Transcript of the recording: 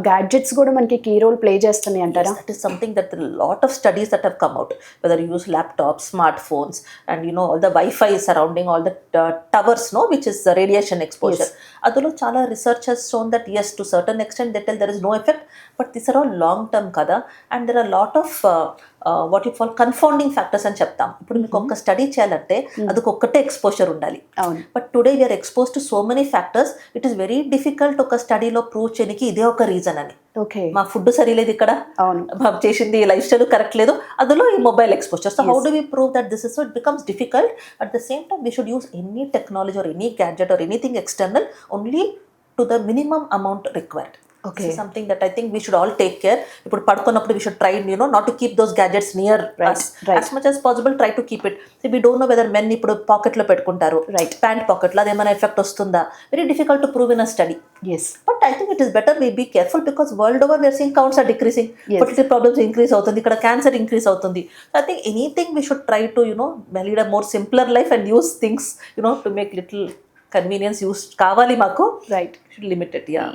Gadgets కూడా మనకి key role play చేస్తున్నాయి అంటారా? Yes, that is something that there are a lot of studies that have come out, whether you use laptops, smartphones, and all the Wi-Fi surrounding all the towers, no, which is the radiation exposure. Adulo chala research has shown that yes, to certain extent they tell there is no effect, but these are all long term kada, and there are a lot of what you call confounding factors అని చెప్తాం. ఇప్పుడు మీకు ఒక study చేయాలంటే అదొక ఒక్కటే exposure ఉండాలి. But today we are exposed to so many factors, it is very difficult ఒక స్టడీలో ప్రూవ్ చేయడానికి ఇదే ఒక రీజన్ అని. మా ఫుడ్ సరిలేదు ఇక్కడ, చేసింది లైఫ్ స్టైల్ కరెక్ట్ లేదు, అందులో ఈ mobile exposure. So how do we prove that this is? So it becomes difficult. At the same time we should use any technology or any gadget or anything external only to the minimum amount required. Okay. This is something that I think we should all take care. ఇప్పుడు పడుకున్నప్పుడు we should try not to keep those gadgets near us. As much as possible try to keep it. See, we don't know whether men ఇప్పుడు pocket లో పెట్టుకుంటారు, pant pocket లో అదేమైనా effect వస్తుందా? Very difficult to prove in a study. Yes. But I think it is better we be careful because world over we are seeing counts are decreasing. Fertility problems increase అవుతుంది, ఇక్కడ cancer increase అవుతుంది. I think anything we should try to lead a more simpler life and use things to make little convenience use కావాలి మాకు. Should limit it. Yeah.